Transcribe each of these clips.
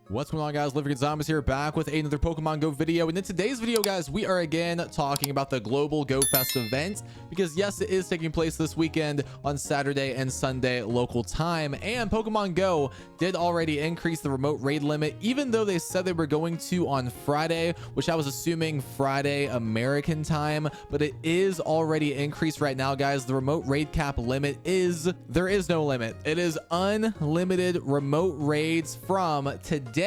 What's going on, guys? Living Zombies here, back with another Pokemon Go video. And in today's video, guys, we are again talking about the Global Go Fest event, because yes, it is taking place this weekend on Saturday and Sunday local time. And Pokemon Go did already increase the remote raid limit, even though they said they were going to on Friday, which I was assuming Friday American time, but it is already increased right now, guys. The remote raid cap limit there is no limit. It is unlimited remote raids from today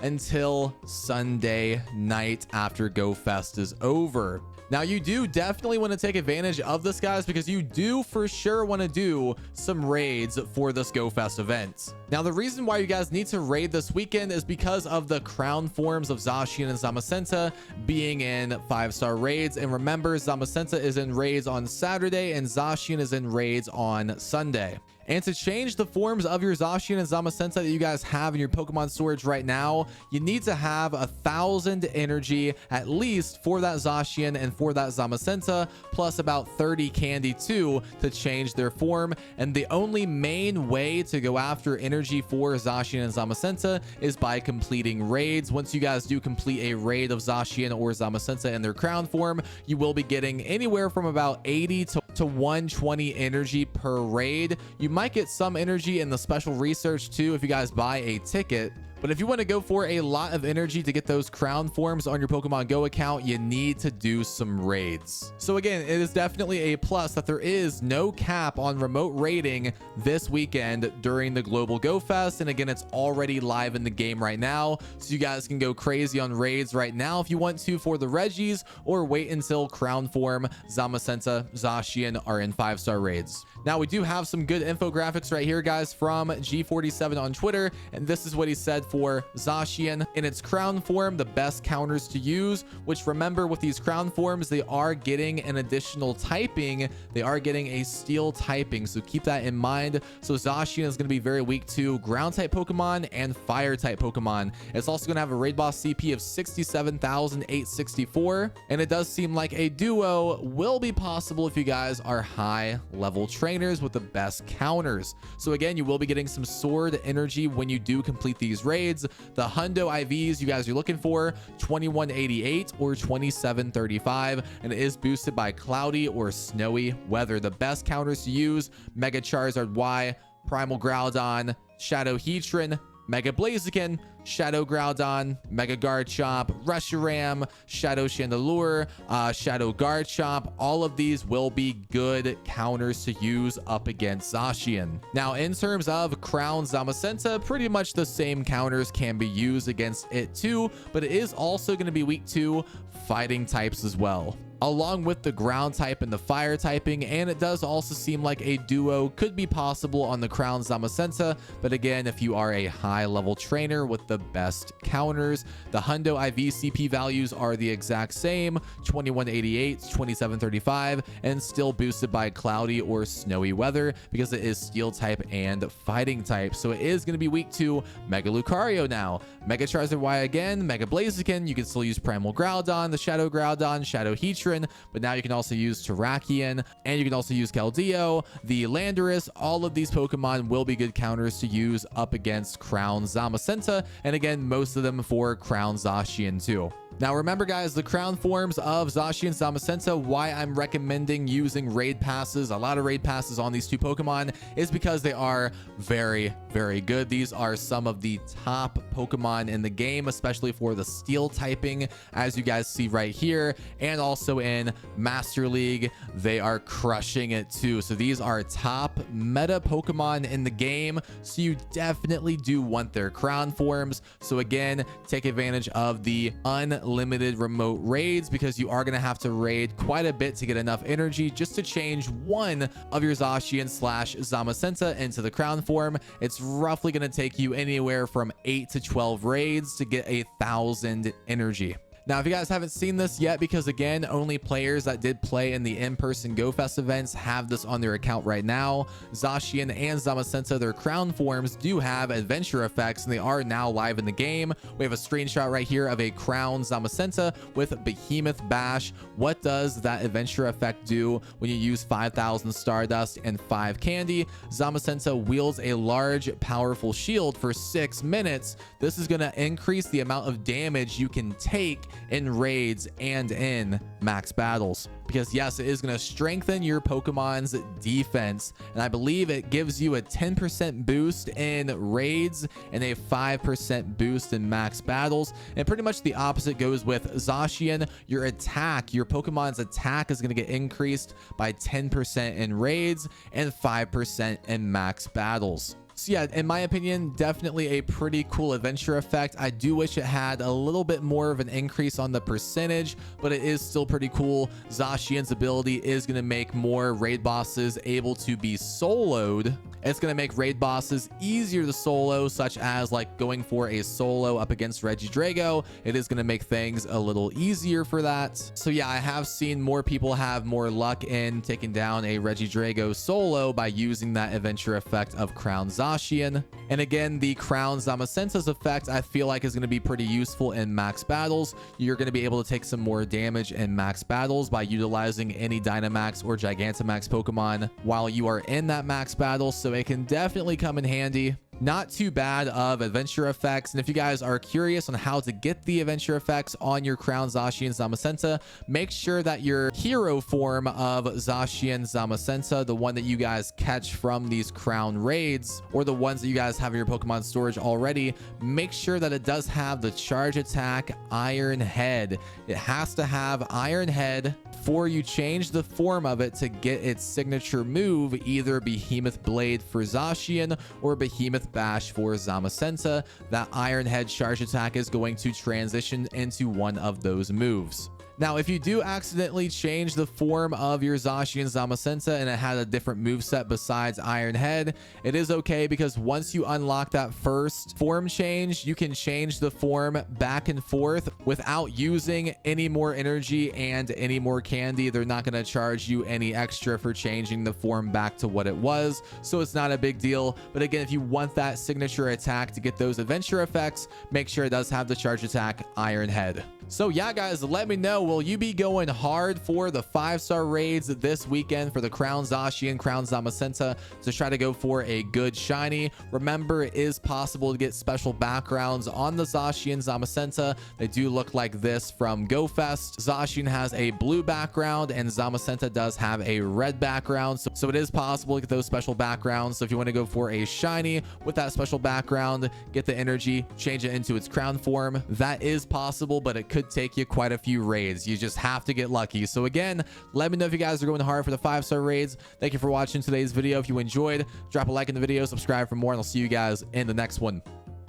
until Sunday night after Go Fest is over. Now, you do definitely want to take advantage of this, guys, because you do for sure want to do some raids for this Go Fest event. Now, the reason why you guys need to raid this weekend is because of the crown forms of Zacian and Zamazenta being in 5-star raids. And remember, Zamazenta is in raids on Saturday and Zacian is in raids on Sunday. And to change the forms of your Zacian and Zamazenta that you guys have in your Pokemon storage right now, you need to have 1,000 energy at least for that Zacian and for that Zamazenta, plus about 30 candy too to change their form. And the only main way to go after energy for Zacian and Zamazenta is by completing raids. Once you guys do complete a raid of Zacian or Zamazenta in their crown form, you will be getting anywhere from about 80 to 120 energy per raid. You might get some energy in the special research too if you guys buy a ticket. But if you want to go for a lot of energy to get those crown forms on your Pokemon Go account, you need to do some raids. So again, it is definitely a plus that there is no cap on remote raiding this weekend during the Global Go Fest. And again, it's already live in the game right now, so you guys can go crazy on raids right now if you want to for the Regis, or wait until crown form Zamazenta, Zacian are in 5-star raids. Now, we do have some good infographics right here, guys, from G47 on Twitter, and this is what he said for Zacian in its crown form, the best counters to use, which, remember, with these crown forms, they are getting an additional typing. They are getting a steel typing, so keep that in mind. So Zacian is going to be very weak to ground type Pokemon and fire type Pokemon. It's also going to have a raid boss CP of 67,864, and it does seem like a duo will be possible if you guys are high level trainers with the best counters. So again, you will be getting some sword energy when you do complete these raids. The Hundo IVs you guys are looking for, 2188 or 2735, and it is boosted by cloudy or snowy weather. The best counters to use: Mega Charizard Y, Primal Groudon, Shadow Heatran, Mega Blaziken, Shadow Groudon, Mega Garchomp, Reshiram, Shadow Chandelure, Shadow Garchomp. All of these will be good counters to use up against Zacian. Now, in terms of Crowned Zacian, pretty much the same counters can be used against it too, but it is also going to be weak to fighting types as well, along with the ground type and the fire typing. And it does also seem like a duo could be possible on the Crowned Zacian. But again, if you are a high level trainer with the best counters, the Hundo IV CP values are the exact same, 2188, 2735, and still boosted by cloudy or snowy weather because it is steel type and fighting type. So it is going to be weak to Mega Lucario now. Mega Charizard Y again, Mega Blaziken. You can still use Primal Groudon, the Shadow Groudon, Shadow Heatran, but now you can also use Terrakion, and you can also use Keldeo, the Landorus. All of these Pokemon will be good counters to use up against Crowned Zacian, and again, most of them for Crowned Zacian too. Now, remember, guys, the crown forms of Zacian and Zamazenta, why I'm recommending using raid passes, a lot of raid passes on these two Pokemon, is because they are very, very good. These are some of the top Pokemon in the game, especially for the steel typing, as you guys see right here, and also in Master League, they are crushing it too. So these are top meta Pokemon in the game, so you definitely do want their crown forms. So again, take advantage of the unlimited remote raids, because you are going to have to raid quite a bit to get enough energy just to change one of your Zacian / Zamazenta into the crown form. It's roughly going to take you anywhere from 8 to 12 raids to get 1,000 energy. Now, if you guys haven't seen this yet, because again, only players that did play in the in-person GoFest events have this on their account right now. Zacian and Zamazenta, their crown forms, do have adventure effects, and they are now live in the game. We have a screenshot right here of a Crowned Zamazenta with Behemoth Bash. What does that adventure effect do when you use 5,000 Stardust and 5 candy? Zamazenta wields a large, powerful shield for 6 minutes. This is going to increase the amount of damage you can take in raids and in max battles, because yes, it is going to strengthen your Pokemon's defense, and I believe it gives you a 10% boost in raids and a 5% boost in max battles. And pretty much the opposite goes with Zacian. Your attack, your Pokemon's attack, is going to get increased by 10% in raids and 5% in max battles. So yeah, in my opinion, definitely a pretty cool adventure effect. I do wish it had a little bit more of an increase on the percentage, but it is still pretty cool. Zacian's ability is going to make more raid bosses able to be soloed. It's going to make raid bosses easier to solo, such as like going for a solo up against Regidrago. It is going to make things a little easier for that. So yeah, I have seen more people have more luck in taking down a Regidrago solo by using that adventure effect of Crowned Zacian. And again, the Crowned Zamazenta's effect, I feel like, is going to be pretty useful in max battles. You're going to be able to take some more damage in max battles by utilizing any Dynamax or Gigantamax Pokemon while you are in that max battle. So it can definitely come in handy. Not too bad of adventure effects. And if you guys are curious on how to get the adventure effects on your Crowned Zacian Zamazenta, make sure that your hero form of Zacian Zamazenta, the one that you guys catch from these crown raids, or the ones that you guys have in your Pokemon storage already, make sure that it does have the charge attack Iron Head. It has to have Iron Head before you change the form of it to get its signature move, either Behemoth Blade for Zacian or Behemoth Bash for Zamazenta. That Iron Head charge attack is going to transition into one of those moves. Now, if you do accidentally change the form of your Zacian Zamazenta and it had a different moveset besides Iron Head, it is okay, because once you unlock that first form change, you can change the form back and forth without using any more energy and any more candy. They're not going to charge you any extra for changing the form back to what it was, so it's not a big deal. But again, if you want that signature attack to get those adventure effects, make sure it does have the charge attack Iron Head. So yeah, guys, let me know, will you be going hard for the 5-star raids this weekend for the Crowned Zacian, Crowned Zamazenta to try to go for a good shiny? Remember, it is possible to get special backgrounds on the Zacian Zamazenta. They do look like this from GoFest. Zacian has a blue background and Zamazenta does have a red background. So it is possible to get those special backgrounds. So if you want to go for a shiny with that special background, get the energy, change it into its crown form, that is possible, but it could take you quite a few raids. You just have to get lucky. So again, let me know if you guys are going hard for the 5-star raids. Thank you for watching today's video. If you enjoyed, drop a like in the video, subscribe for more, and I'll see you guys in the next one.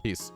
Peace.